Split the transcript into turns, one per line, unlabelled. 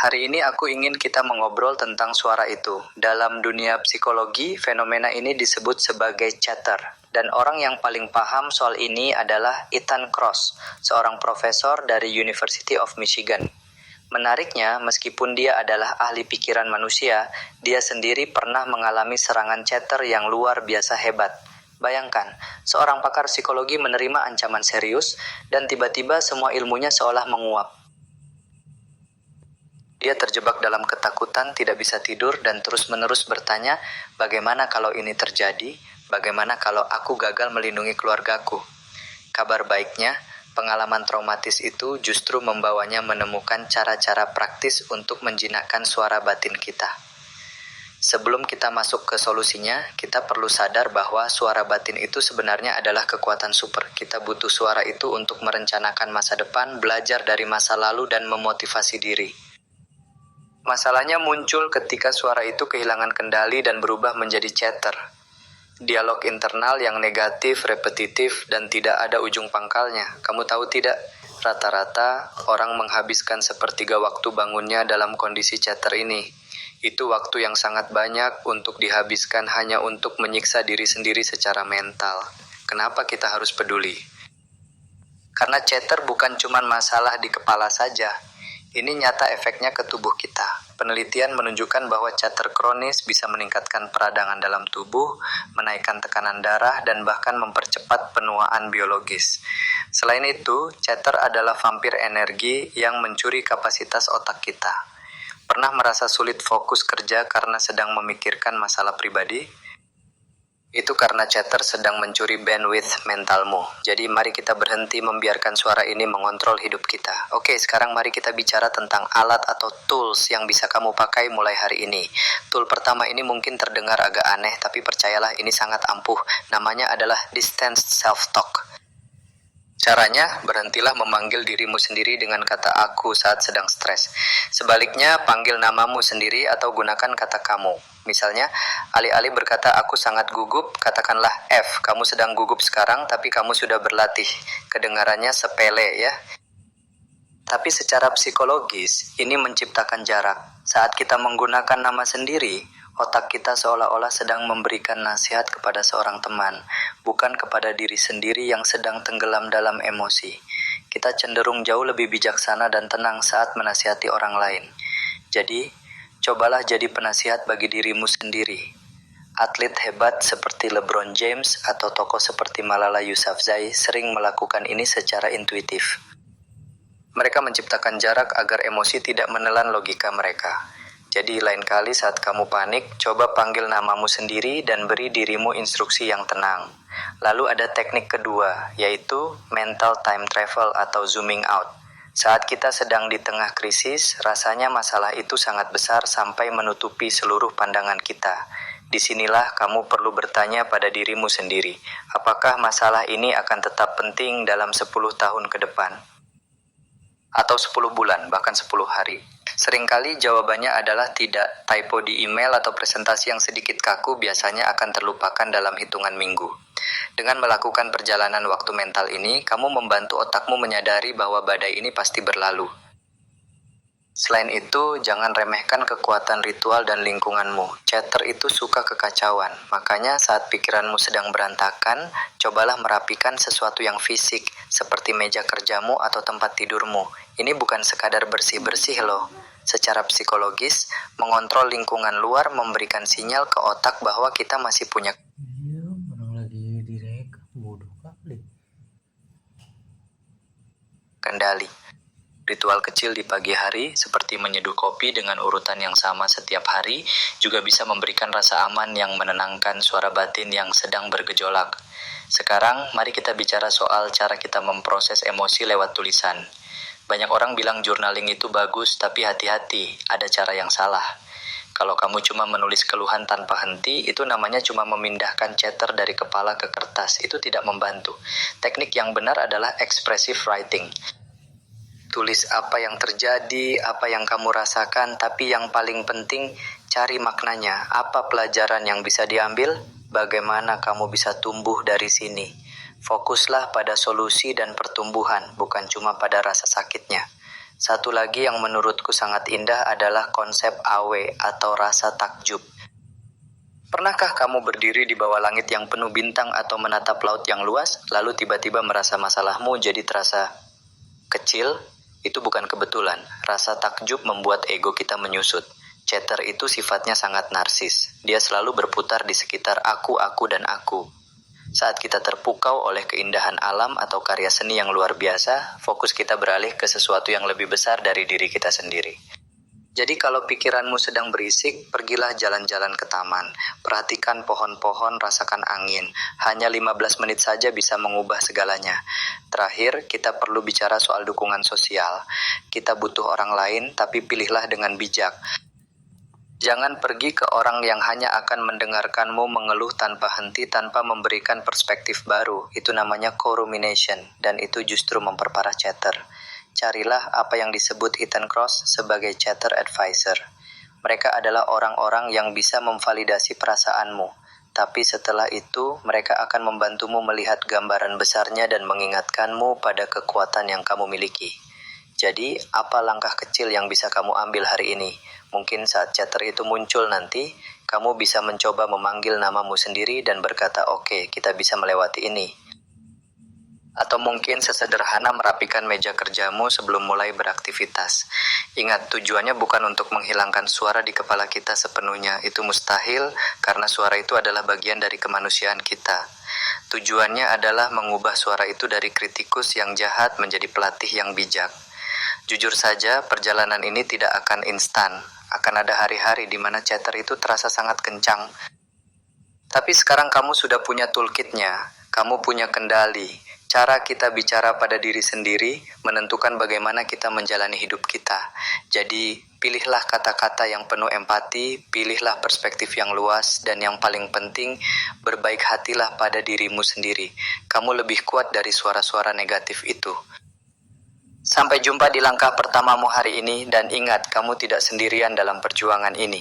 Hari ini aku ingin kita mengobrol tentang suara itu. Dalam dunia psikologi, fenomena ini disebut sebagai chatter. Dan orang yang paling paham soal ini adalah Ethan Kross, seorang profesor dari University of Michigan. Menariknya, meskipun dia adalah ahli pikiran manusia, dia sendiri pernah mengalami serangan chatter yang luar biasa hebat. Bayangkan, seorang pakar psikologi menerima ancaman serius, dan tiba-tiba semua ilmunya seolah menguap. Dia terjebak dalam ketakutan, tidak bisa tidur, dan terus-menerus bertanya, bagaimana kalau ini terjadi? Bagaimana kalau aku gagal melindungi keluargaku? Kabar baiknya, pengalaman traumatis itu justru membawanya menemukan cara-cara praktis untuk menjinakkan suara batin kita. Sebelum kita masuk ke solusinya, kita perlu sadar bahwa suara batin itu sebenarnya adalah kekuatan super. Kita butuh suara itu untuk merencanakan masa depan, belajar dari masa lalu, dan memotivasi diri. Masalahnya muncul ketika suara itu kehilangan kendali dan berubah menjadi chatter. Dialog internal yang negatif, repetitif, dan tidak ada ujung pangkalnya. Kamu tahu tidak? Rata-rata, orang menghabiskan sepertiga waktu bangunnya dalam kondisi chatter ini. Itu waktu yang sangat banyak untuk dihabiskan hanya untuk menyiksa diri sendiri secara mental. Kenapa kita harus peduli? Karena chatter bukan cuma masalah di kepala saja. Ini nyata efeknya ke tubuh kita. Penelitian menunjukkan bahwa chatter kronis bisa meningkatkan peradangan dalam tubuh, menaikkan tekanan darah, dan bahkan mempercepat penuaan biologis. Selain itu, chatter adalah vampir energi yang mencuri kapasitas otak kita. Pernah merasa sulit fokus kerja karena sedang memikirkan masalah pribadi? Itu karena chatter sedang mencuri bandwidth mentalmu. Jadi mari kita berhenti membiarkan suara ini mengontrol hidup kita. Oke, sekarang mari kita bicara tentang alat atau tools yang bisa kamu pakai mulai hari ini. Tool pertama ini mungkin terdengar agak aneh, tapi percayalah ini sangat ampuh. Namanya adalah distanced self-talk. Caranya, berhentilah memanggil dirimu sendiri dengan kata aku saat sedang stres. Sebaliknya, panggil namamu sendiri atau gunakan kata kamu. Misalnya, alih-alih berkata aku sangat gugup, katakanlah F, kamu sedang gugup sekarang tapi kamu sudah berlatih. Kedengarannya sepele ya. Tapi secara psikologis, ini menciptakan jarak. Saat kita menggunakan nama sendiri, otak kita seolah-olah sedang memberikan nasihat kepada seorang teman, bukan kepada diri sendiri yang sedang tenggelam dalam emosi. Kita cenderung jauh lebih bijaksana dan tenang saat menasihati orang lain. Jadi, cobalah jadi penasihat bagi dirimu sendiri. Atlet hebat seperti LeBron James atau tokoh seperti Malala Yousafzai sering melakukan ini secara intuitif. Mereka menciptakan jarak agar emosi tidak menelan logika mereka. Jadi lain kali saat kamu panik, coba panggil namamu sendiri dan beri dirimu instruksi yang tenang. Lalu ada teknik kedua, yaitu mental time travel atau zooming out. Saat kita sedang di tengah krisis, rasanya masalah itu sangat besar sampai menutupi seluruh pandangan kita. Disinilah kamu perlu bertanya pada dirimu sendiri, apakah masalah ini akan tetap penting dalam 10 tahun ke depan? Atau 10 bulan, bahkan 10 hari. Seringkali jawabannya adalah tidak. Typo di email atau presentasi yang sedikit kaku biasanya akan terlupakan dalam hitungan minggu. Dengan melakukan perjalanan waktu mental ini, kamu membantu otakmu menyadari bahwa badai ini pasti berlalu. Selain itu, jangan remehkan kekuatan ritual dan lingkunganmu. Chatter itu suka kekacauan. Makanya saat pikiranmu sedang berantakan, cobalah merapikan sesuatu yang fisik, seperti meja kerjamu atau tempat tidurmu. Ini bukan sekadar bersih-bersih loh. Secara psikologis, mengontrol lingkungan luar memberikan sinyal ke otak bahwa kita masih punya
Iya, orang lagi direkam, bodoh kali.
kendali. Ritual kecil di pagi hari, seperti menyeduh kopi dengan urutan yang sama setiap hari, juga bisa memberikan rasa aman yang menenangkan suara batin yang sedang bergejolak. Sekarang, mari kita bicara soal cara kita memproses emosi lewat tulisan. Banyak orang bilang journaling itu bagus, tapi hati-hati, ada cara yang salah. Kalau kamu cuma menulis keluhan tanpa henti, itu namanya cuma memindahkan chatter dari kepala ke kertas. Itu tidak membantu. Teknik yang benar adalah expressive writing. Tulis apa yang terjadi, apa yang kamu rasakan, tapi yang paling penting, cari maknanya. Apa pelajaran yang bisa diambil? Bagaimana kamu bisa tumbuh dari sini? Fokuslah pada solusi dan pertumbuhan, bukan cuma pada rasa sakitnya. Satu lagi yang menurutku sangat indah adalah konsep awe atau rasa takjub. Pernahkah kamu berdiri di bawah langit yang penuh bintang atau menatap laut yang luas, lalu tiba-tiba merasa masalahmu jadi terasa kecil? Itu bukan kebetulan. Rasa takjub membuat ego kita menyusut. Chatter itu sifatnya sangat narsis. Dia selalu berputar di sekitar aku, dan aku. Saat kita terpukau oleh keindahan alam atau karya seni yang luar biasa, fokus kita beralih ke sesuatu yang lebih besar dari diri kita sendiri. Jadi kalau pikiranmu sedang berisik, pergilah jalan-jalan ke taman. Perhatikan pohon-pohon, rasakan angin. Hanya 15 menit saja bisa mengubah segalanya. Terakhir, kita perlu bicara soal dukungan sosial. Kita butuh orang lain, tapi pilihlah dengan bijak. Jangan pergi ke orang yang hanya akan mendengarkanmu mengeluh tanpa henti, tanpa memberikan perspektif baru. Itu namanya co-rumination, dan itu justru memperparah chatter. Carilah apa yang disebut hit and cross sebagai chatter advisor. Mereka adalah orang-orang yang bisa memvalidasi perasaanmu, tapi setelah itu mereka akan membantumu melihat gambaran besarnya dan mengingatkanmu pada kekuatan yang kamu miliki. Jadi, apa langkah kecil yang bisa kamu ambil hari ini? Mungkin saat chatter itu muncul nanti, kamu bisa mencoba memanggil namamu sendiri dan berkata, "Oke, kita bisa melewati ini." Atau mungkin sesederhana merapikan meja kerjamu sebelum mulai beraktivitas. Ingat, tujuannya bukan untuk menghilangkan suara di kepala kita sepenuhnya. Itu mustahil, karena suara itu adalah bagian dari kemanusiaan kita. Tujuannya adalah mengubah suara itu dari kritikus yang jahat menjadi pelatih yang bijak. Jujur saja, perjalanan ini tidak akan instan. Akan ada hari-hari di mana chatter itu terasa sangat kencang. Tapi sekarang kamu sudah punya toolkitnya. Kamu punya kendali. Cara kita bicara pada diri sendiri menentukan bagaimana kita menjalani hidup kita. Jadi, pilihlah kata-kata yang penuh empati, pilihlah perspektif yang luas, dan yang paling penting, berbaik hatilah pada dirimu sendiri. Kamu lebih kuat dari suara-suara negatif itu. Sampai jumpa di langkah pertamamu hari ini, dan ingat, kamu tidak sendirian dalam perjuangan ini.